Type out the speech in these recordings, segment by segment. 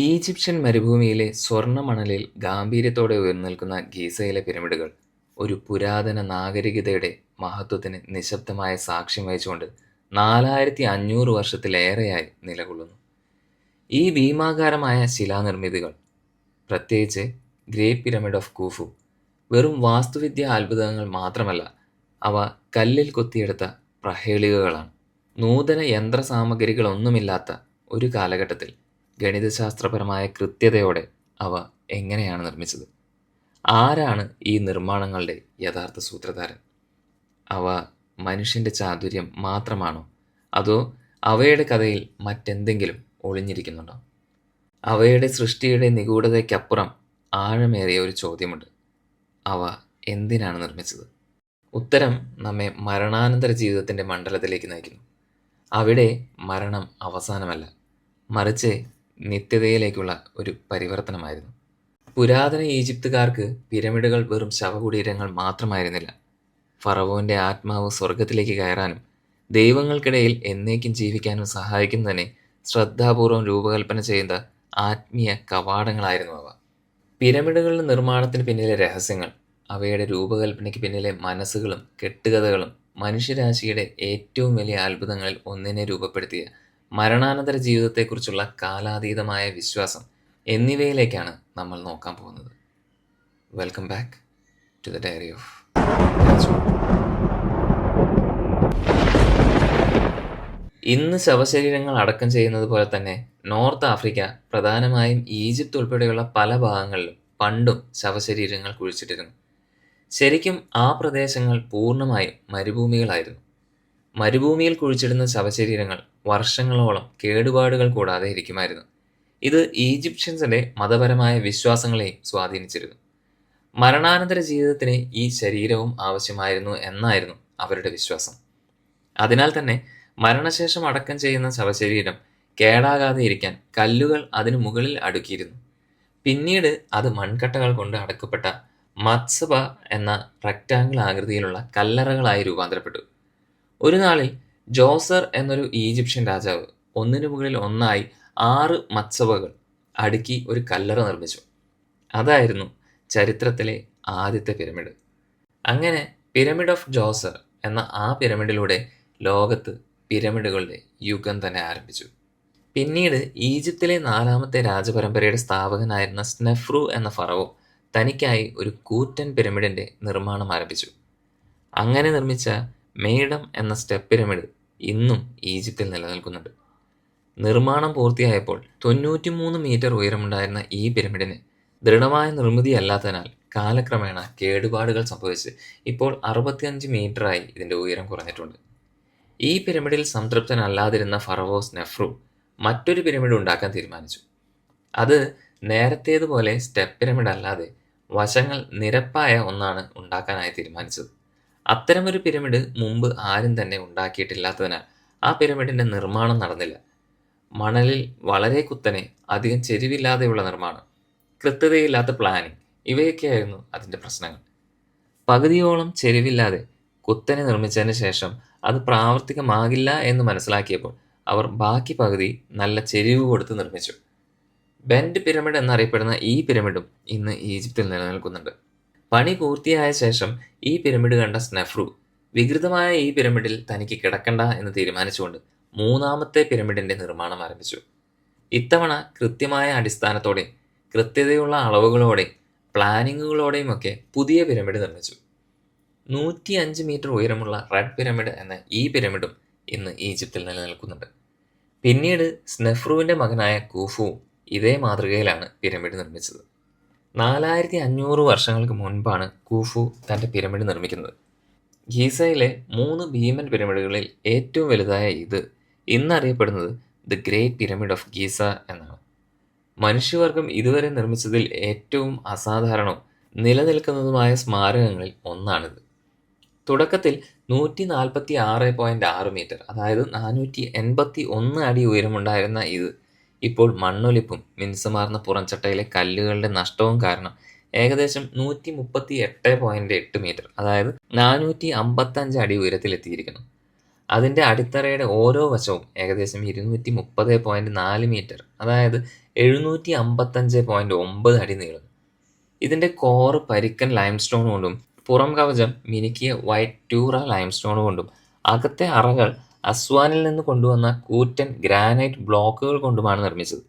Egyptian മരുഭൂമിയിലെ സ്വർണ്ണമണലിൽ ഗാംഭീര്യത്തോടെ ഉയർന്നുനിൽക്കുന്ന ഗീസയിലെ പിരമിഡുകൾ ഒരു പുരാതന നാഗരികതയുടെ മഹത്വത്തിന് നിശബ്ദമായ സാക്ഷ്യം വഹിച്ചുകൊണ്ട് 4500 വർഷത്തിലേറെയായി നിലകൊള്ളുന്നു. ഈ ഭീമാകാരമായ ശിലാനിർമ്മിതികൾ, പ്രത്യേകിച്ച് ഗ്രേറ്റ് പിരമിഡ് ഓഫ് കൂഫു, വെറും വാസ്തുവിദ്യാ അത്ഭുതങ്ങൾ മാത്രമല്ല, അവ കല്ലിൽ കൊത്തിയെടുത്ത പ്രഹേളികകളാണ്. നൂതന യന്ത്രസാമഗ്രികളൊന്നുമില്ലാത്ത ഒരു കാലഘട്ടത്തിൽ ഗണിതശാസ്ത്രപരമായ കൃത്യതയോടെ അവ എങ്ങനെയാണ് നിർമ്മിച്ചത്? ആരാണ് ഈ നിർമ്മാണങ്ങളുടെ യഥാർത്ഥ സൂത്രധാരൻ? അവ മനുഷ്യൻ്റെ ചാതുര്യം മാത്രമാണോ, അതോ അവയുടെ കഥയിൽ മറ്റെന്തെങ്കിലും ഒളിഞ്ഞിരിക്കുന്നുണ്ടോ? അവയുടെ സൃഷ്ടിയുടെ നിഗൂഢതയ്ക്കപ്പുറം ആഴമേറിയ ഒരു ചോദ്യമുണ്ട്: അവ എന്തിനാണ് നിർമ്മിച്ചത്? ഉത്തരം നമ്മെ മരണാനന്തര ജീവിതത്തിൻ്റെ മണ്ഡലത്തിലേക്ക് നയിക്കുന്നു. അവിടെ മരണം അവസാനമല്ല, മറിച്ച് നിത്യതയിലേക്കുള്ള ഒരു പരിവർത്തനമായിരുന്നു. പുരാതന ഈജിപ്തുകാർക്ക് പിരമിഡുകൾ വെറും ശവകുടീരങ്ങൾ മാത്രമായിരുന്നില്ല. ഫറവോന്റെ ആത്മാവ് സ്വർഗത്തിലേക്ക് കയറാനും ദൈവങ്ങൾക്കിടയിൽ എന്നേക്കും ജീവിക്കാനും സഹായിക്കുന്നതിനെ ശ്രദ്ധാപൂർവം രൂപകൽപ്പന ചെയ്ത ആത്മീയ കവാടങ്ങളായിരുന്നു അവ. പിരമിഡുകളുടെ നിർമ്മാണത്തിന് പിന്നിലെ രഹസ്യങ്ങൾ, അവയുടെ രൂപകൽപ്പനയ്ക്ക് പിന്നിലെ മനസ്സുകളും കെട്ടുകഥകളും, മനുഷ്യരാശിയുടെ ഏറ്റവും വലിയ അത്ഭുതങ്ങളിൽ ഒന്നിനെ രൂപപ്പെടുത്തിയ മരണാനന്തര ജീവിതത്തെക്കുറിച്ചുള്ള കാലാതീതമായ വിശ്വാസം എന്നിവയിലേക്കാണ് നമ്മൾ നോക്കാൻ പോകുന്നത്. Welcome back to the diary of Raju. ഇന്ന് ശവശരീരങ്ങൾ അടക്കം ചെയ്യുന്നത് പോലെ തന്നെ നോർത്ത് ആഫ്രിക്ക, പ്രധാനമായും ഈജിപ്ത് ഉൾപ്പെടെയുള്ള പല ഭാഗങ്ങളിലും പണ്ടും ശവശരീരങ്ങൾ കുഴിച്ചിട്ടിരുന്നു. ശരിക്കും ആ പ്രദേശങ്ങൾ പൂർണ്ണമായും മരുഭൂമികളായിരുന്നു. മരുഭൂമിയിൽ കുഴിച്ചിടുന്ന ശവശരീരങ്ങൾ വർഷങ്ങളോളം കേടുപാടുകൾ കൂടാതെ ഇരിക്കുമായിരുന്നു. ഇത് ഈജിപ്ഷ്യൻസിന്റെ മതപരമായ വിശ്വാസങ്ങളെയും സ്വാധീനിച്ചിരുന്നു. മരണാനന്തര ജീവിതത്തിന് ഈ ശരീരവും ആവശ്യമായിരുന്നു എന്നായിരുന്നു അവരുടെ വിശ്വാസം. അതിനാൽ തന്നെ മരണശേഷം അടക്കം ചെയ്യുന്ന ശവശരീരം കേടാകാതെ ഇരിക്കാൻ കല്ലുകൾ അതിനു മുകളിൽ അടുക്കിയിരുന്നു. പിന്നീട് അത് മൺകട്ടകൾ കൊണ്ട് അടക്കപ്പെട്ട മത്സബ എന്ന റെക്ടാങ്കിൾ ആകൃതിയിലുള്ള കല്ലറകളായി രൂപാന്തരപ്പെട്ടു. ഒരു നാളിൽ ജോസർ എന്നൊരു ഈജിപ്ഷ്യൻ രാജാവ് ഒന്നിനു മുകളിൽ ഒന്നായി 6 മത്സബകൾ അടുക്കി ഒരു കല്ലറ നിർമ്മിച്ചു. അതായിരുന്നു ചരിത്രത്തിലെ ആദ്യത്തെ പിരമിഡ്. അങ്ങനെ പിരമിഡ് ഓഫ് ജോസർ എന്ന ആ പിരമിഡിലൂടെ ലോകത്ത് പിരമിഡുകളുടെ യുഗം തന്നെ ആരംഭിച്ചു. പിന്നീട് ഈജിപ്തിലെ 4ാമത്തെ രാജപരമ്പരയുടെ സ്ഥാപകനായിരുന്ന സ്നെഫ്രു എന്ന ഫറവോ തനിക്കായി ഒരു കൂറ്റൻ പിരമിഡിന്റെ നിർമ്മാണം ആരംഭിച്ചു. അങ്ങനെ നിർമ്മിച്ച മെയ്ഡം എന്ന സ്റ്റെപ്പ് പിരമിഡ് ഇന്നും ഈജിപ്തിൽ നിലനിൽക്കുന്നുണ്ട്. നിർമ്മാണം പൂർത്തിയായപ്പോൾ 93 മീറ്റർ ഉയരമുണ്ടായിരുന്ന ഈ പിരമിഡിന് ദൃഢമായ നിർമ്മിതിയല്ലാത്തതിനാൽ കാലക്രമേണ കേടുപാടുകൾ സംഭവിച്ച് ഇപ്പോൾ 65 മീറ്ററായി ഇതിന്റെ ഉയരം കുറഞ്ഞിട്ടുണ്ട്. ഈ പിരമിഡിൽ സംതൃപ്തനല്ലാതിരുന്ന ഫറവോ സ്നെഫ്രു മറ്റൊരു പിരമിഡ് ഉണ്ടാക്കാൻ തീരുമാനിച്ചു. അത് നേരത്തേതുപോലെ സ്റ്റെപ്പ് പിരമിഡ് അല്ലാതെ വശങ്ങൾ നിരപ്പായ ഒന്നാണ് ഉണ്ടാക്കാനായി തീരുമാനിച്ചത്. അത്തരമൊരു പിരമിഡ് മുമ്പ് ആരും തന്നെ ഉണ്ടാക്കിയിട്ടില്ലാത്തതിനാൽ ആ പിരമിഡിന്റെ നിർമ്മാണം നടന്നില്ല. മണലിൽ വളരെ കുത്തനെ, അധികം ചെരിവില്ലാതെയുള്ള നിർമ്മാണം, കൃത്യതയില്ലാത്ത പ്ലാനിംഗ്, ഇവയൊക്കെയായിരുന്നു അതിന്റെ പ്രശ്നങ്ങൾ. പകുതിയോളം ചെരിവില്ലാതെ കുത്തനെ നിർമ്മിച്ചതിന് ശേഷം അത് പ്രാവർത്തികമാകില്ല എന്ന് മനസ്സിലാക്കിയപ്പോൾ അവർ ബാക്കി പകുതി നല്ല ചെരിവ് കൊടുത്ത് നിർമ്മിച്ചു. ബെൻഡ് പിരമിഡ് എന്നറിയപ്പെടുന്ന ഈ പിരമിഡും ഇന്ന് ഈജിപ്തിൽ നിലനിൽക്കുന്നുണ്ട്. പണി പൂർത്തിയായ ശേഷം ഈ പിരമിഡ് കണ്ട സ്നെഫ്രു വികൃതമായ ഈ പിരമിഡിൽ തനിക്ക് കിടക്കണ്ട എന്ന് തീരുമാനിച്ചുകൊണ്ട് 3ാമത്തെ പിരമിഡിന്റെ നിർമ്മാണം ആരംഭിച്ചു. ഇത്തവണ കൃത്യമായ അടിസ്ഥാനത്തോടെയും കൃത്യതയുള്ള അളവുകളോടെയും പ്ലാനിങ്ങുകളോടെയും ഒക്കെ പുതിയ പിരമിഡ് നിർമ്മിച്ചു. 105 മീറ്റർ ഉയരമുള്ള റെഡ് പിരമിഡ് എന്ന ഈ പിരമിഡും ഇന്ന് ഈജിപ്തിൽ നിലനിൽക്കുന്നുണ്ട്. പിന്നീട് സ്നെഫ്രുവിന്റെ മകനായ കൂഫുവും ഇതേ മാതൃകയിലാണ് പിരമിഡ് നിർമ്മിച്ചത്. 4500 വർഷങ്ങൾക്ക് മുൻപാണ് കൂഫു തന്റെ പിരമിഡ് നിർമ്മിക്കുന്നത്. ഗീസയിലെ 3 ഭീമൻ പിരമിഡുകളിൽ ഏറ്റവും വലുതായ ഇത് ഇന്നറിയപ്പെടുന്നത് ദ ഗ്രേറ്റ് പിരമിഡ് ഓഫ് ഗീസ എന്നാണ്. മനുഷ്യവർഗം ഇതുവരെ നിർമ്മിച്ചതിൽ ഏറ്റവും അസാധാരണവും നിലനിൽക്കുന്നതുമായ സ്മാരകങ്ങളിൽ ഒന്നാണിത്. തുടക്കത്തിൽ 146.6 മീറ്റർ, അതായത് 481 അടി ഉയരമുണ്ടായിരുന്ന ഇത് ഇപ്പോൾ മണ്ണൊലിപ്പും മിനുസമാർന്ന പുറംചട്ടയിലെ കല്ലുകളുടെ നഷ്ടവും കാരണം ഏകദേശം 138.8 മീറ്റർ, അതായത് 455 അടി ഉയരത്തിലെത്തിയിരിക്കുന്നു. അതിന്റെ അടിത്തറയുടെ ഓരോ വശവും ഏകദേശം 230.4 മീറ്റർ, അതായത് 755.9 അടി നീളുന്നു. ഇതിന്റെ കോറ് പരിക്കൻ ലൈംസ്റ്റോൺ കൊണ്ടും പുറം കവചം മിനുക്കിയ വൈറ്റ് ട്യൂറ ലൈംസ്റ്റോൺ കൊണ്ടും അകത്തെ അറകൾ അസ്വാനിൽ നിന്ന് കൊണ്ടുവന്ന കൂറ്റൻ ഗ്രാനൈറ്റ് ബ്ലോക്കുകൾ കൊണ്ടുമാണ് നിർമ്മിച്ചത്.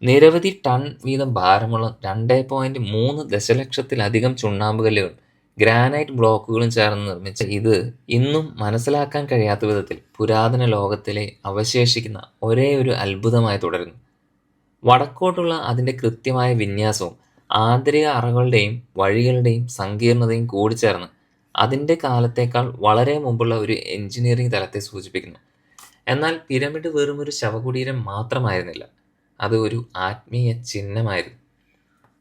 നിരവധി ടൺ വീതം ഭാരമുള്ള 2.3 ദശലക്ഷത്തിലധികം ചുണ്ണാമ്പുകല്ലുകൾ ഗ്രാനൈറ്റ് ബ്ലോക്കുകളും ചേർന്ന് നിർമ്മിച്ച ഇത് ഇന്നും മനസ്സിലാക്കാൻ കഴിയാത്ത വിധത്തിൽ പുരാതന ലോകത്തിലെ അവശേഷിക്കുന്ന ഒരേ ഒരു അത്ഭുതമായി തുടരുന്നു. വടക്കോട്ടുള്ള അതിൻ്റെ കൃത്യമായ വിന്യാസവും ആന്തരിക അറകളുടെയും വഴികളുടെയും സങ്കീർണതയും കൂടിച്ചേർന്ന് അതിൻ്റെ കാലത്തേക്കാൾ വളരെ മുമ്പുള്ള ഒരു എഞ്ചിനീയറിംഗ് തലത്തെ സൂചിപ്പിക്കുന്നു. എന്നാൽ പിരമിഡ് വെറുമൊരു ശവകുടീരം മാത്രമായിരുന്നില്ല, അത് ഒരു ആത്മീയ ചിഹ്നമായിരുന്നു.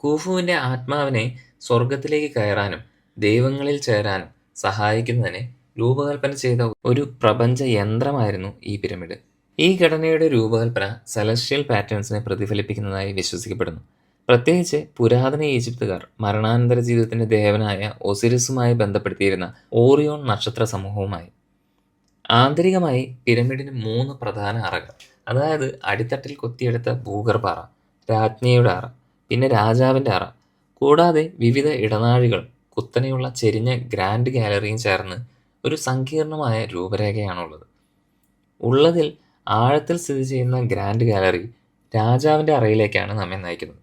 കൂഫുവിൻ്റെ ആത്മാവിനെ സ്വർഗത്തിലേക്ക് കയറാനും ദൈവങ്ങളിൽ ചേരാനും സഹായിക്കുന്നതിനെ രൂപകൽപ്പന ചെയ്ത ഒരു പ്രപഞ്ച യന്ത്രമായിരുന്നു ഈ പിരമിഡ്. ഈ ഘടനയുടെ രൂപകൽപ്പന സെലസ്ഷ്യൽ പാറ്റേൺസിനെ പ്രതിഫലിപ്പിക്കുന്നതായി വിശ്വസിക്കപ്പെടുന്നു. പ്രത്യേകിച്ച് പുരാതന ഈജിപ്തുകാർ മരണാനന്തര ജീവിതത്തിന്റെ ദേവനായ ഒസിരിസുമായി ബന്ധപ്പെടുത്തിയിരുന്ന ഓറിയോൺ നക്ഷത്ര സമൂഹവുമായി. ആന്തരികമായി പിരമിഡിന് 3 പ്രധാന അറകൾ, അതായത് അടിത്തട്ടിൽ കൊത്തിയെടുത്ത ഭൂഗർഭ അറ, രാജ്ഞിയുടെ അറ, പിന്നെ രാജാവിന്റെ അറ, കൂടാതെ വിവിധ ഇടനാഴികളും കുത്തനെയുള്ള ചെരിഞ്ഞ ഗ്രാൻഡ് ഗാലറിയും ചേർന്ന് ഒരു സങ്കീർണമായ രൂപരേഖയാണുള്ളത്. ഉള്ളതിൽ ആഴത്തിൽ സ്ഥിതി ചെയ്യുന്ന ഗ്രാൻഡ് ഗാലറി രാജാവിന്റെ അറയിലേക്കാണ് നമ്മെ നയിക്കുന്നത്.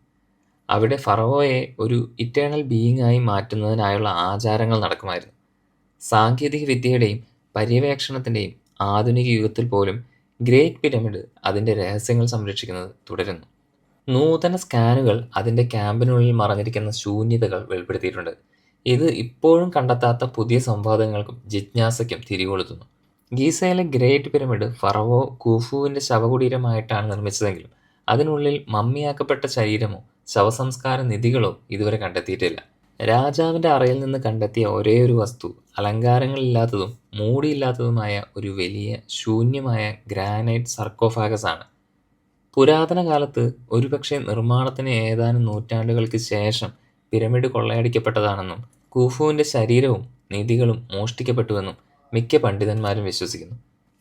അവിടെ ഫറവോയെ ഒരു ഇറ്റേണൽ ബീയിങ് ആയി മാറ്റുന്നതിനായുള്ള ആചാരങ്ങൾ നടക്കുമായിരുന്നു. സാങ്കേതിക വിദ്യയുടെയും പര്യവേക്ഷണത്തിൻ്റെയും ആധുനിക യുഗത്തിൽ പോലും ഗ്രേറ്റ് പിരമിഡ് അതിൻ്റെ രഹസ്യങ്ങൾ സംരക്ഷിക്കുന്നത് തുടരുന്നു. നൂതന സ്കാനുകൾ അതിൻ്റെ ക്യാമ്പിനുള്ളിൽ മറഞ്ഞിരിക്കുന്ന ശൂന്യതകൾ വെളിപ്പെടുത്തിയിട്ടുണ്ട്. ഇത് ഇപ്പോഴും കണ്ടെത്താത്ത പുതിയ സംവാദങ്ങൾക്കും ജിജ്ഞാസയ്ക്കും തിരികൊളുത്തുന്നു. ഗീസയിലെ ഗ്രേറ്റ് പിരമിഡ് ഫറവോ ഖൂഫുവിൻ്റെ ശവകുടീരമായിട്ടാണ് നിർമ്മിച്ചതെങ്കിലും അതിനുള്ളിൽ മമ്മിയാക്കപ്പെട്ട ശരീരമോ ശവസംസ്കാര നിധികളോ ഇതുവരെ കണ്ടെത്തിയിട്ടില്ല. രാജാവിൻ്റെ അറയിൽ നിന്ന് കണ്ടെത്തിയ ഒരേയൊരു വസ്തു അലങ്കാരങ്ങളില്ലാത്തതും മൂടിയില്ലാത്തതുമായ ഒരു വലിയ ശൂന്യമായ ഗ്രാനൈറ്റ് സർക്കോഫാഗസ് ആണ്. പുരാതന കാലത്ത്, ഒരുപക്ഷെ നിർമ്മാണത്തിന് ഏതാനും നൂറ്റാണ്ടുകൾക്ക് ശേഷം പിരമിഡ് കൊള്ളയടിക്കപ്പെട്ടതാണെന്നും ഖൂഫുവിൻ്റെ ശരീരവും നിധികളും മോഷ്ടിക്കപ്പെട്ടുവെന്നും മിക്ക പണ്ഡിതന്മാരും വിശ്വസിക്കുന്നു.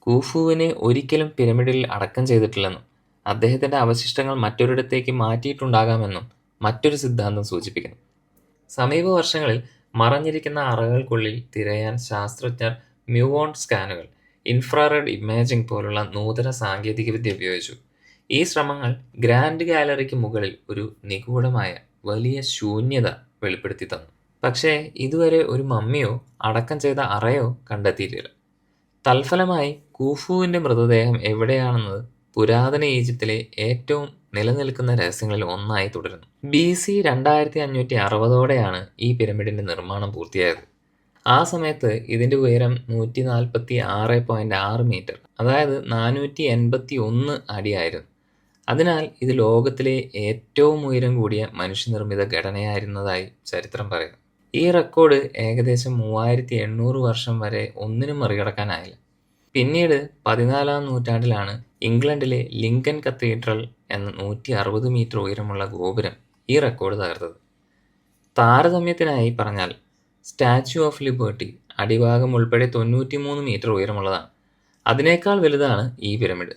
ഖൂഫുവിനെ ഒരിക്കലും പിരമിഡിൽ അടക്കം ചെയ്തിട്ടില്ലെന്നും അദ്ദേഹത്തിൻ്റെ അവശിഷ്ടങ്ങൾ മറ്റൊരിടത്തേക്ക് മാറ്റിയിട്ടുണ്ടാകാമെന്നും മറ്റൊരു സിദ്ധാന്തം സൂചിപ്പിക്കുന്നു. സമീപ വർഷങ്ങളിൽ മറഞ്ഞിരിക്കുന്ന അറകൾക്കുള്ളിൽ തിരയാൻ ശാസ്ത്രജ്ഞർ മ്യൂവോൺ സ്കാനുകൾ, ഇൻഫ്രാറെഡ് ഇമേജിംഗ് പോലുള്ള നൂതന സാങ്കേതികവിദ്യ ഉപയോഗിച്ചു. ഈ ശ്രമങ്ങൾ ഗ്രാൻഡ് ഗാലറിക്ക് മുകളിൽ ഒരു നിഗൂഢമായ വലിയ ശൂന്യത വെളിപ്പെടുത്തി തന്നു. പക്ഷേ ഇതുവരെ ഒരു മമ്മിയോ അടക്കം ചെയ്ത അറയോ കണ്ടെത്തിയിട്ടില്ല. തൽഫലമായി ഖൂഫുവിൻ്റെ മൃതദേഹം എവിടെയാണെന്നത് പുരാതന ഈജിപ്തിലെ ഏറ്റവും നിലനിൽക്കുന്ന രഹസ്യങ്ങളിൽ ഒന്നായി തുടരുന്നു. BC 2560ഓടെയാണ് ഈ പിരമിഡിന്റെ നിർമ്മാണം പൂർത്തിയായത്. ആ സമയത്ത് ഇതിന്റെ ഉയരം 146.6 മീറ്റർ, അതായത് 481 അടിയായിരുന്നു. അതിനാൽ ഇത് ലോകത്തിലെ ഏറ്റവും ഉയരം കൂടിയ മനുഷ്യനിർമ്മിത ഘടനയായിരുന്നതായി ചരിത്രം പറയുന്നു. ഈ റെക്കോർഡ് ഏകദേശം 3800 വർഷം വരെ ഒന്നിനും മറികടക്കാനായില്ല. പിന്നീട് 14-ാം നൂറ്റാണ്ടിലാണ് ഇംഗ്ലണ്ടിലെ ലിങ്കൻ കത്തീഡ്രൽ എന്ന 160 മീറ്റർ ഉയരമുള്ള ഗോപുരം ഈ റെക്കോർഡ് തകർത്തത്. താരതമ്യത്തിനായി പറഞ്ഞാൽ സ്റ്റാച്യു ഓഫ് ലിബർട്ടി അടിഭാഗം ഉൾപ്പെടെ 93 മീറ്റർ ഉയരമുള്ളതാണ്. അതിനേക്കാൾ വലുതാണ് ഈ പിരമിഡ്.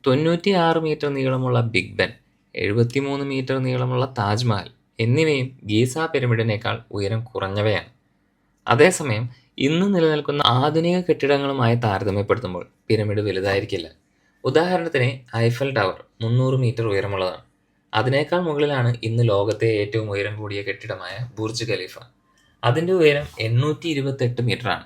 96 മീറ്റർ നീളമുള്ള ബിഗ് ബെൻ, 73 മീറ്റർ നീളമുള്ള താജ്മഹൽ എന്നിവയും ഗീസ പിരമിഡിനേക്കാൾ ഉയരം കുറഞ്ഞവയാണ്. അതേസമയം ഇന്ന് നിലനിൽക്കുന്ന ആധുനിക കെട്ടിടങ്ങളുമായി താരതമ്യപ്പെടുത്തുമ്പോൾ പിരമിഡ് വലുതായിരിക്കില്ല. ഉദാഹരണത്തിന് ഐഫൽ ടവർ 300 മീറ്റർ ഉയരമുള്ളതാണ്. അതിനേക്കാൾ മുകളിലാണ് ഇന്ന് ലോകത്തെ ഏറ്റവും ഉയരം കൂടിയ കെട്ടിടമായ ബുർജ് ഖലീഫ. അതിൻ്റെ ഉയരം 828 മീറ്ററാണ്.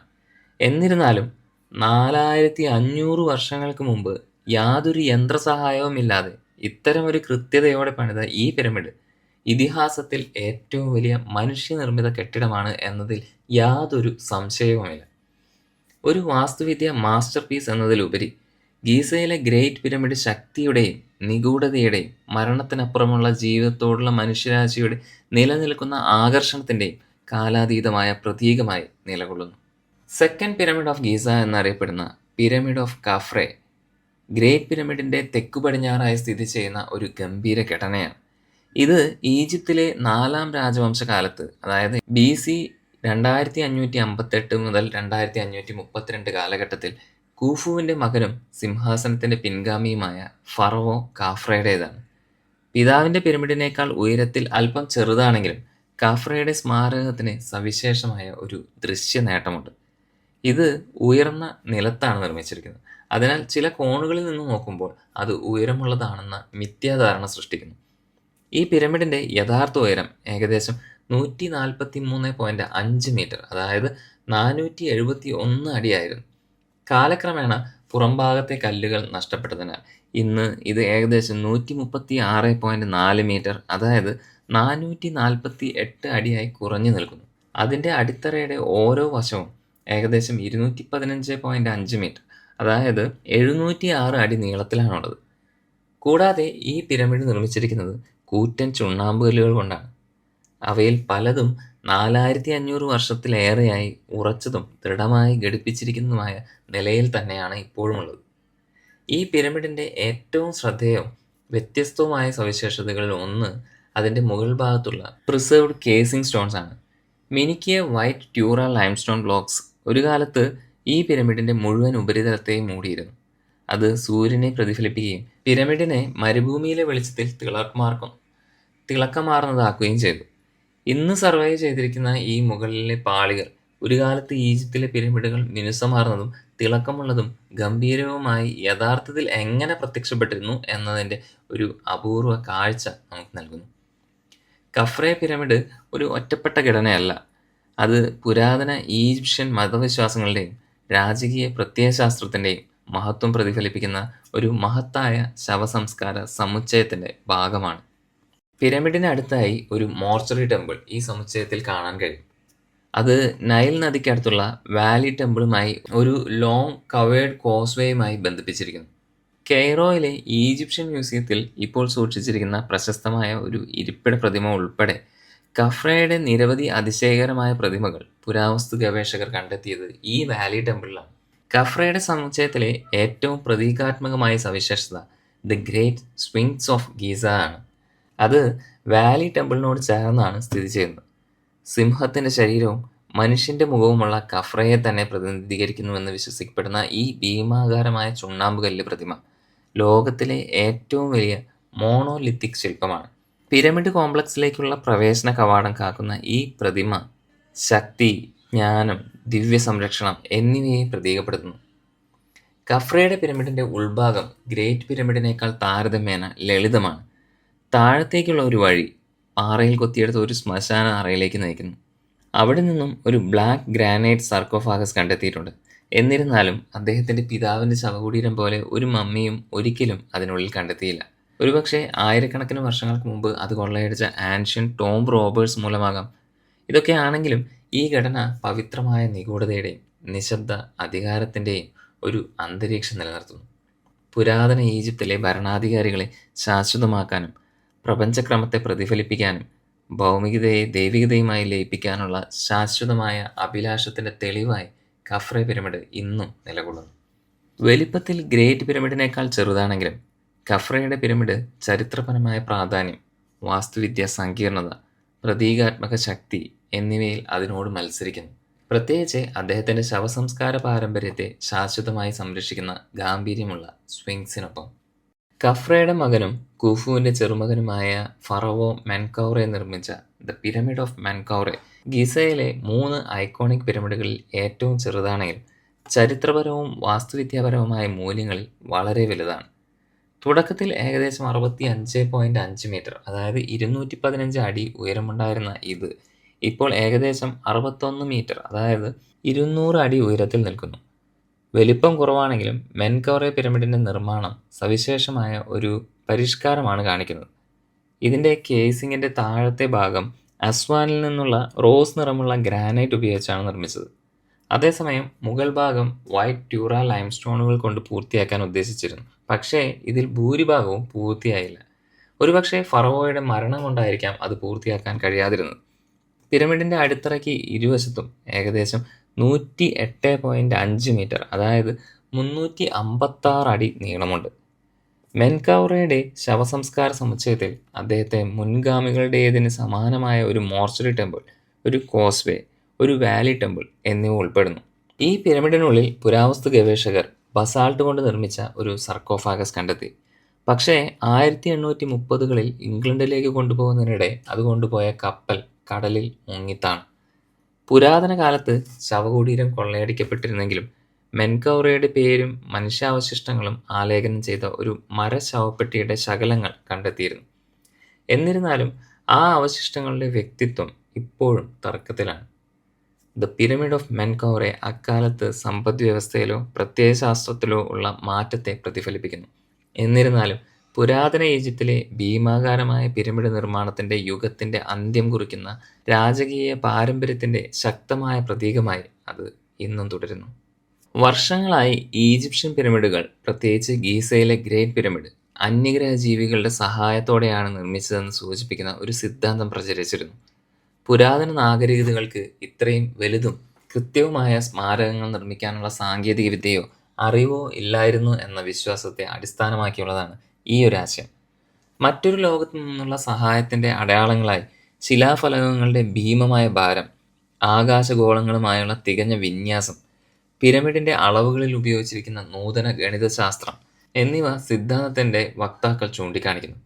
എന്നിരുന്നാലും 4500 വർഷങ്ങൾക്ക് മുമ്പ് യാതൊരു യന്ത്രസഹായവുമില്ലാതെ ഇത്തരമൊരു കൃത്യതയോടെ പണിത ഈ പിരമിഡ് ഇതിഹാസത്തിൽ ഏറ്റവും വലിയ മനുഷ്യനിർമ്മിത കെട്ടിടമാണ് എന്നതിൽ യാതൊരു സംശയവുമില്ല. ഒരു വാസ്തുവിദ്യ മാസ്റ്റർ പീസ് എന്നതിലുപരി ഗീസയിലെ ഗ്രേറ്റ് പിരമിഡ് ശക്തിയുടെയും നിഗൂഢതയുടെയും മരണത്തിനപ്പുറമുള്ള ജീവിതത്തോടുള്ള മനുഷ്യരാശിയുടെ നിലനിൽക്കുന്ന ആകർഷണത്തിൻ്റെയും കാലാതീതമായ പ്രതീകമായി നിലകൊള്ളുന്നു. സെക്കൻഡ് പിരമിഡ് ഓഫ് ഗീസ എന്നറിയപ്പെടുന്ന പിരമിഡ് ഓഫ് കഫ്രെ ഗ്രേറ്റ് പിരമിഡിൻ്റെ തെക്കു പടിഞ്ഞാറായി സ്ഥിതി ചെയ്യുന്ന ഒരു ഗംഭീര ഘടനയാണ്. ഇത് ഈജിപ്തിലെ 4-ാം രാജവംശകാലത്ത്, അതായത് BC 2558 മുതൽ 2532 കാലഘട്ടത്തിൽ ഖൂഫുവിൻ്റെ മകനും സിംഹാസനത്തിൻ്റെ പിൻഗാമിയുമായ ഫറവോ കാഫ്രയുടേതാണ്. പിതാവിന്റെ പിരമിഡിനേക്കാൾ ഉയരത്തിൽ അല്പം ചെറുതാണെങ്കിലും ഖഫ്രയുടെ സ്മാരകത്തിന് സവിശേഷമായ ഒരു ദൃശ്യ നേട്ടമുണ്ട്. ഇത് ഉയർന്ന നിലത്താണ് നിർമ്മിച്ചിരിക്കുന്നത്. അതിനാൽ ചില കോണുകളിൽ നിന്ന് നോക്കുമ്പോൾ അത് ഉയരമുള്ളതാണെന്ന മിഥ്യാധാരണ സൃഷ്ടിക്കുന്നു. ഈ പിരമിഡിന്റെ യഥാർത്ഥ ഉയരം ഏകദേശം 143.5 മീറ്റർ, അതായത് 471 അടിയായിരുന്നു. കാലക്രമേണ പുറംഭാഗത്തെ കല്ലുകൾ നഷ്ടപ്പെട്ടതിനാൽ ഇന്ന് ഇത് ഏകദേശം 136.4 മീറ്റർ, അതായത് 448 അടിയായി കുറഞ്ഞു നിൽക്കുന്നു. അതിന്റെ അടിത്തറയുടെ ഓരോ വശവും ഏകദേശം 215.5 മീറ്റർ, അതായത് 706 അടി നീളത്തിലാണുള്ളത്. കൂടാതെ ഈ പിരമിഡ് നിർമ്മിച്ചിരിക്കുന്നത് കൂറ്റൻ ചുണ്ണാമ്പുകല്ലുകൾ കൊണ്ടാണ്. അവയിൽ പലതും 4500 വർഷത്തിലേറെയായി ഉറച്ചതും ദൃഢമായി ഘടിപ്പിച്ചിരിക്കുന്നതുമായ നിലയിൽ തന്നെയാണ് ഇപ്പോഴുമുള്ളത്. ഈ പിരമിഡിന്റെ ഏറ്റവും ശ്രദ്ധേയവും വ്യത്യസ്തവുമായ സവിശേഷതകളിൽ ഒന്ന് അതിന്റെ മുകൾ ഭാഗത്തുള്ള പ്രിസർവ്ഡ് കേസിംഗ് സ്റ്റോൺസ് ആണ്. മിനുക്കിയ വൈറ്റ് ട്യൂറ ലൈംസ്റ്റോൺ ബ്ലോക്സ് ഒരു കാലത്ത് ഈ പിരമിഡിന്റെ മുഴുവൻ ഉപരിതലത്തെയും മൂടിയിരുന്നു. അത് സൂര്യനെ പ്രതിഫലിപ്പിക്കുകയും പിരമിഡിനെ മരുഭൂമിയിലെ വെളിച്ചത്തിൽ തിളക്കമാർന്നതാക്കുകയും ചെയ്തു. ഇന്ന് സർവേ ചെയ്തിരിക്കുന്ന ഈ മുകളിലെ പാളികൾ ഒരു കാലത്ത് ഈജിപ്തിലെ പിരമിഡുകൾ മിനുസമാർന്നതും തിളക്കമുള്ളതും ഗംഭീരവുമായി യഥാർത്ഥത്തിൽ എങ്ങനെ പ്രത്യക്ഷപ്പെട്ടിരുന്നു എന്നതിന്റെ ഒരു അപൂർവ കാഴ്ച നമുക്ക് നൽകുന്നു. ഖഫ്രെ പിരമിഡ് ഒരു ഒറ്റപ്പെട്ട ഘടനയല്ല. അത് പുരാതന ഈജിപ്ഷ്യൻ മതവിശ്വാസങ്ങളുടെയും രാജകീയ പ്രത്യയശാസ്ത്രത്തിന്റെയും മഹത്വം പ്രതിഫലിപ്പിക്കുന്ന ഒരു മഹത്തായ ശവസംസ്കാര സമുച്ചയത്തിന്റെ ഭാഗമാണ്. പിരമിഡിന് അടുത്തായി ഒരു മോർച്ചറി ടെമ്പിൾ ഈ സമുച്ചയത്തിൽ കാണാൻ കഴിയും. അത് നൈൽ നദിക്കടുത്തുള്ള വാലി ടെമ്പിളുമായി ഒരു ലോങ് കവേർഡ് കോസ്വേയുമായി ബന്ധിപ്പിച്ചിരിക്കുന്നു. കെയ്റോയിലെ ഈജിപ്ഷ്യൻ മ്യൂസിയത്തിൽ ഇപ്പോൾ സൂക്ഷിച്ചിരിക്കുന്ന പ്രശസ്തമായ ഒരു ഇരിപ്പിട പ്രതിമ ഉൾപ്പെടെ ഖഫ്രയുടെ നിരവധി അതിശയകരമായ പ്രതിമകൾ പുരാവസ്തു ഗവേഷകർ കണ്ടെത്തിയത് ഈ വാലി ടെമ്പിളിലാണ്. ഖഫ്രയുടെ സമുച്ചയത്തിലെ ഏറ്റവും പ്രതീകാത്മകമായ സവിശേഷത ദ ഗ്രേറ്റ് സ്വിങ്സ് ഓഫ് ഗീസ ആണ്. അത് വാലി ടെമ്പിളിനോട് ചേർന്നാണ് സ്ഥിതി ചെയ്യുന്നത്. സിംഹത്തിന്റെ ശരീരവും മനുഷ്യന്റെ മുഖവുമുള്ള ഖഫ്രയെ തന്നെ പ്രതിനിധീകരിക്കുന്നുവെന്ന് വിശ്വസിക്കപ്പെടുന്ന ഈ ഭീമാകാരമായ ചുണ്ണാമ്പുകല്ല് പ്രതിമ ലോകത്തിലെ ഏറ്റവും വലിയ മോണോലിത്തിക് ശില്പമാണ്. പിരമിഡ് കോംപ്ലക്സിലേക്കുള്ള പ്രവേശന കവാടം കാക്കുന്ന ഈ പ്രതിമ ശക്തി, ജ്ഞാനം, ദിവ്യ സംരക്ഷണം എന്നിവയെ പ്രതീകപ്പെടുത്തുന്നു. ഖഫ്രയുടെ പിരമിഡിന്റെ ഉൾഭാഗം ഗ്രേറ്റ് പിരമിഡിനേക്കാൾ താരതമ്യേന ലളിതമാണ്. താഴത്തേക്കുള്ള ഒരു വഴി പാറയിൽ കൊത്തിയെടുത്ത ഒരു ശ്മശാന അറയിലേക്ക് നയിക്കുന്നു. അവിടെ നിന്നും ഒരു ബ്ലാക്ക് ഗ്രാനൈറ്റ് സർക്കോഫാഗസ് കണ്ടെത്തിയിട്ടുണ്ട്. എന്നിരുന്നാലും അദ്ദേഹത്തിന്റെ പിതാവിന്റെ ശവകുടീരം പോലെ ഒരു മമ്മിയും ഒരിക്കലും അതിനുള്ളിൽ കണ്ടെത്തിയില്ല. ഒരുപക്ഷെ ആയിരക്കണക്കിന് വർഷങ്ങൾക്ക് മുമ്പ് അത് കൊള്ളയടിച്ച ആൻഷ്യൻ ടോംബ് റോബേഴ്സ് മൂലമാകാം. ഇതൊക്കെ ആണെങ്കിലും ഈ ഘടന പവിത്രമായ നിഗൂഢതയുടെയും നിശബ്ദ അധികാരത്തിന്റെയും ഒരു അന്തരീക്ഷം നിലനിർത്തുന്നു. പുരാതന ഈജിപ്തിലെ ഭരണാധികാരികളെ ശാശ്വതമാക്കാനും പ്രപഞ്ചക്രമത്തെ പ്രതിഫലിപ്പിക്കാനും ഭൗമികതയെ ദൈവികതയുമായി ലയിപ്പിക്കാനുള്ള ശാശ്വതമായ അഭിലാഷത്തിന്റെ തെളിവായി ഖഫ്രെ പിരമിഡ് ഇന്നും നിലകൊള്ളുന്നു. വലിപ്പത്തിൽ ഗ്രേറ്റ് പിരമിഡിനേക്കാൾ ചെറുതാണെങ്കിലും ഖഫ്രയുടെ പിരമിഡ് ചരിത്രപരമായ പ്രാധാന്യം, വാസ്തുവിദ്യ സങ്കീർണത, പ്രതീകാത്മക ശക്തി എന്നിവയിൽ അതിനോട് മത്സരിക്കുന്നു. പ്രത്യേകിച്ച് അദ്ദേഹത്തിന്റെ ശവസംസ്കാര പാരമ്പര്യത്തെ ശാശ്വതമായി സംരക്ഷിക്കുന്ന ഗാംഭീര്യമുള്ള സ്വിങ്സിനൊപ്പം. ഖഫ്രയുടെ മകനും കുഫുവിന്റെ ചെറുമകനുമായ ഫറവോ മെൻകൗറെ നിർമ്മിച്ച ദ പിരമിഡ് ഓഫ് മെൻകൗറെ ഗിസയിലെ 3 ഐക്കോണിക് പിരമിഡുകളിൽ ഏറ്റവും ചെറുതാണെങ്കിലും ചരിത്രപരവും വാസ്തുവിദ്യാപരവുമായ മൂല്യങ്ങളിൽ വളരെ വലുതാണ്. തുടക്കത്തിൽ ഏകദേശം 65.5 മീറ്റർ, അതായത് 215 അടി ഉയരമുണ്ടായിരുന്ന ഇത് ഇപ്പോൾ ഏകദേശം 61 മീറ്റർ, അതായത് 200 അടി ഉയരത്തിൽ നിൽക്കുന്നു. വലിപ്പം കുറവാണെങ്കിലും മെൻകൗറെ പിരമിഡിന്റെ നിർമ്മാണം സവിശേഷമായ ഒരു പരിഷ്കാരമാണ് കാണിക്കുന്നത്. ഇതിന്റെ കേസിങ്ങിന്റെ താഴത്തെ ഭാഗം അസ്വാനിൽ നിന്നുള്ള റോസ് നിറമുള്ള ഗ്രാനൈറ്റ് ഉപയോഗിച്ചാണ് നിർമ്മിച്ചത്. അതേസമയം മുകൾ ഭാഗം വൈറ്റ് ട്യൂറ ലൈംസ്റ്റോണുകൾ കൊണ്ട് പൂർത്തിയാക്കാൻ ഉദ്ദേശിച്ചിരുന്നു. പക്ഷേ ഇതിൽ ഭൂരിഭാഗവും പൂർത്തിയായില്ല. ഒരുപക്ഷെ ഫറവോയുടെ മരണം കൊണ്ടായിരിക്കാം അത് പൂർത്തിയാക്കാൻ കഴിയാതിരുന്നത്. പിരമിഡിന്റെ അടിത്തറയ്ക്ക് ഇരുവശത്തും ഏകദേശം 108.5 മീറ്റർ, അതായത് 356 അടി നീളമുണ്ട്. മെൻകൗറയുടെ ശവസംസ്കാര സമുച്ചയത്തിൽ അദ്ദേഹത്തെ മുൻഗാമികളുടേതിന് സമാനമായ ഒരു മോർച്ചറി ടെമ്പിൾ, ഒരു കോസ്വേ, ഒരു വാലി ടെമ്പിൾ എന്നിവ ഉൾപ്പെടുന്നു. ഈ പിരമിഡിനുള്ളിൽ പുരാവസ്തു ഗവേഷകർ ബസാൾട്ട് കൊണ്ട് നിർമ്മിച്ച ഒരു സർക്കോഫാഗസ് കണ്ടെത്തി. പക്ഷേ 1830കളിൽ ഇംഗ്ലണ്ടിലേക്ക് കൊണ്ടുപോകുന്നതിനിടെ അത് കൊണ്ടുപോയ കപ്പൽ കടലിൽ മുങ്ങിത്താണ്. പുരാതന കാലത്ത് ശവകുടീരം കൊള്ളയടിക്കപ്പെട്ടിരുന്നെങ്കിലും മെൻകൗറയുടെ പേരും മനുഷ്യാവശിഷ്ടങ്ങളും ആലേഖനം ചെയ്ത ഒരു മരശവപ്പെട്ടിയുടെ ശകലങ്ങൾ കണ്ടെത്തിയിരുന്നു. എന്നിരുന്നാലും ആ അവശിഷ്ടങ്ങളുടെ വ്യക്തിത്വം ഇപ്പോഴും തർക്കത്തിലാണ്. ദ പിരമിഡ് ഓഫ് മെൻകൗറെ അക്കാലത്ത് സമ്പദ്വ്യവസ്ഥയിലോ പ്രത്യയശാസ്ത്രത്തിലോ ഉള്ള മാറ്റത്തെ പ്രതിഫലിപ്പിക്കുന്നു. എന്നിരുന്നാലും പുരാതന ഈജിപ്തിലെ ഭീമാകാരമായ പിരമിഡ് നിർമ്മാണത്തിന്റെ യുഗത്തിന്റെ അന്ത്യം കുറിക്കുന്ന രാജകീയ പാരമ്പര്യത്തിന്റെ ശക്തമായ പ്രതീകമായി അത് ഇന്നും തുടരുന്നു. വർഷങ്ങളായി ഈജിപ്ഷ്യൻ പിരമിഡുകൾ, പ്രത്യേകിച്ച് ഗീസയിലെ ഗ്രേറ്റ് പിരമിഡ്, അന്യഗ്രഹ ജീവികളുടെ സഹായത്തോടെയാണ് നിർമ്മിച്ചതെന്ന് സൂചിപ്പിക്കുന്ന ഒരു സിദ്ധാന്തം പ്രചരിച്ചിരുന്നു. പുരാതന നാഗരികതകൾക്ക് ഇത്രയും വലുതും കൃത്യവുമായ സ്മാരകങ്ങൾ നിർമ്മിക്കാനുള്ള സാങ്കേതിക വിദ്യയോ അറിവോ ഇല്ലായിരുന്നു എന്ന വിശ്വാസത്തെ അടിസ്ഥാനമാക്കിയുള്ളതാണ് ഈ ഒരു ആശയം. മറ്റൊരു ലോകത്തു നിന്നുള്ള സഹായത്തിന്റെ അടയാളങ്ങളായി ശിലാഫലകങ്ങളുടെ ഭീമമായ ഭാരം, ആകാശഗോളങ്ങളുമായുള്ള തികഞ്ഞ വിന്യാസം, പിരമിഡിന്റെ അളവുകളിൽ ഉപയോഗിച്ചിരിക്കുന്ന നൂതന ഗണിതശാസ്ത്രം എന്നിവ സിദ്ധാന്തത്തിന്റെ വക്താക്കൾ ചൂണ്ടിക്കാണിക്കുന്നു.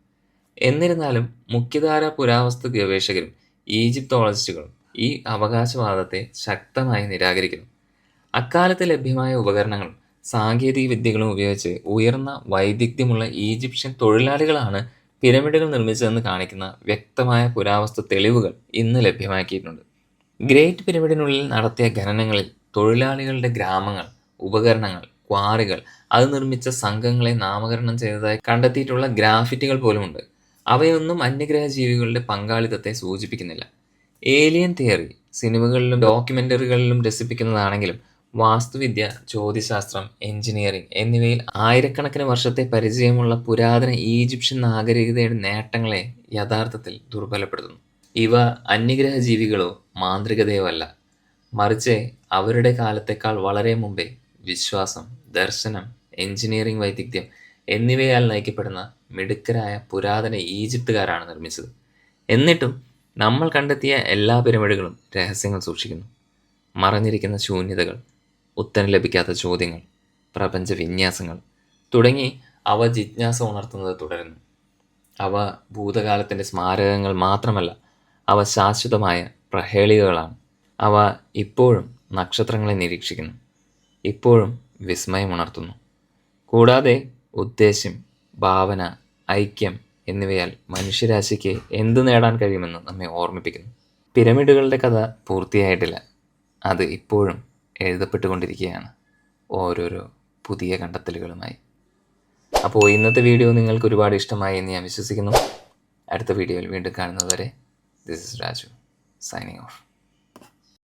എന്നിരുന്നാലും മുഖ്യധാരാ പുരാവസ്തു ഗവേഷകരും ഈജിപ്തോളജിസ്റ്റുകളും ഈ അവകാശവാദത്തെ ശക്തമായി നിരാകരിക്കുന്നു. അക്കാലത്ത് ലഭ്യമായ ഉപകരണങ്ങളും സാങ്കേതിക വിദ്യകളും ഉപയോഗിച്ച് ഉയർന്ന വൈദഗ്ധ്യമുള്ള ഈജിപ്ഷ്യൻ തൊഴിലാളികളാണ് പിരമിഡുകൾ നിർമ്മിച്ചതെന്ന് കാണിക്കുന്ന വ്യക്തമായ പുരാവസ്തു തെളിവുകൾ ഇന്ന് ലഭ്യമാക്കിയിട്ടുണ്ട്. ഗ്രേറ്റ് പിരമിഡിനുള്ളിൽ നടത്തിയ ഖനനങ്ങളിൽ തൊഴിലാളികളുടെ ഗ്രാമങ്ങൾ, ഉപകരണങ്ങൾ, ക്വാറികൾ, അത് നിർമ്മിച്ച സംഘങ്ങളെ നാമകരണം ചെയ്തതായി കണ്ടെത്തിയിട്ടുള്ള ഗ്രാഫിറ്റികൾ പോലുമുണ്ട്. അവയൊന്നും അന്യഗ്രഹ ജീവികളുടെ പങ്കാളിത്തത്തെ സൂചിപ്പിക്കുന്നില്ല. ഏലിയൻ തിയറി സിനിമകളിലും ഡോക്യുമെന്ററികളിലും രസിപ്പിക്കുന്നതാണെങ്കിലും വാസ്തുവിദ്യ, ജ്യോതിശാസ്ത്രം, എഞ്ചിനീയറിംഗ് എന്നിവയിൽ ആയിരക്കണക്കിന് വർഷത്തെ പരിചയമുള്ള പുരാതന ഈജിപ്ഷ്യൻ നാഗരികതയുടെ നേട്ടങ്ങളെ യഥാർത്ഥത്തിൽ ദുർബലപ്പെടുത്തുന്നു. ഇവ അന്യഗ്രഹ ജീവികളോ മാന്ത്രികതയോ അല്ല, മറിച്ച് അവരുടെ കാലത്തേക്കാൾ വളരെ മുമ്പേ വിശ്വാസം, ദർശനം, എഞ്ചിനീയറിംഗ് വൈദഗ്ധ്യം എന്നിവയാൽ നയിക്കപ്പെടുന്ന മിടുക്കരായ പുരാതന ഈജിപ്തുകാരാണ് നിർമ്മിച്ചത്. എന്നിട്ടും നമ്മൾ കണ്ടെത്തിയ എല്ലാ പിരമിഡുകളും രഹസ്യങ്ങൾ സൂക്ഷിക്കുന്നു. മറഞ്ഞിരിക്കുന്ന ശൂന്യതകൾ, ഉത്തരം ലഭിക്കാത്ത ചോദ്യങ്ങൾ, പ്രപഞ്ച വിന്യാസങ്ങൾ തുടങ്ങി അവ ജിജ്ഞാസ ഉണർത്തുന്നത് തുടരുന്നു. അവ ഭൂതകാലത്തിൻ്റെ സ്മാരകങ്ങൾ മാത്രമല്ല, അവ ശാശ്വതമായ പ്രഹേളികകളാണ്. അവ ഇപ്പോഴും നക്ഷത്രങ്ങളെ നിരീക്ഷിക്കുന്നു, ഇപ്പോഴും വിസ്മയമുണർത്തുന്നു. കൂടാതെ ഉദ്ദേശ്യം, ഭാവന, ഐക്യം എന്നിവയാൽ മനുഷ്യരാശിക്ക് എന്തു നേടാൻ കഴിയുമെന്ന് നമ്മെ ഓർമ്മിപ്പിക്കുന്നു. പിരമിഡുകളുടെ കഥ പൂർത്തിയായിട്ടില്ല, അത് ഇപ്പോഴും എഴുതപ്പെട്ടുകൊണ്ടിരിക്കുകയാണ്, ഓരോരോ പുതിയ കണ്ടെത്തലുകളുമായി. അപ്പോൾ ഇന്നത്തെ വീഡിയോ നിങ്ങൾക്ക് ഒരുപാട് ഇഷ്ടമായി എന്ന് ഞാൻ വിശ്വസിക്കുന്നു. അടുത്ത വീഡിയോയിൽ വീണ്ടും കാണുന്നതുവരെ, this is Raju signing of.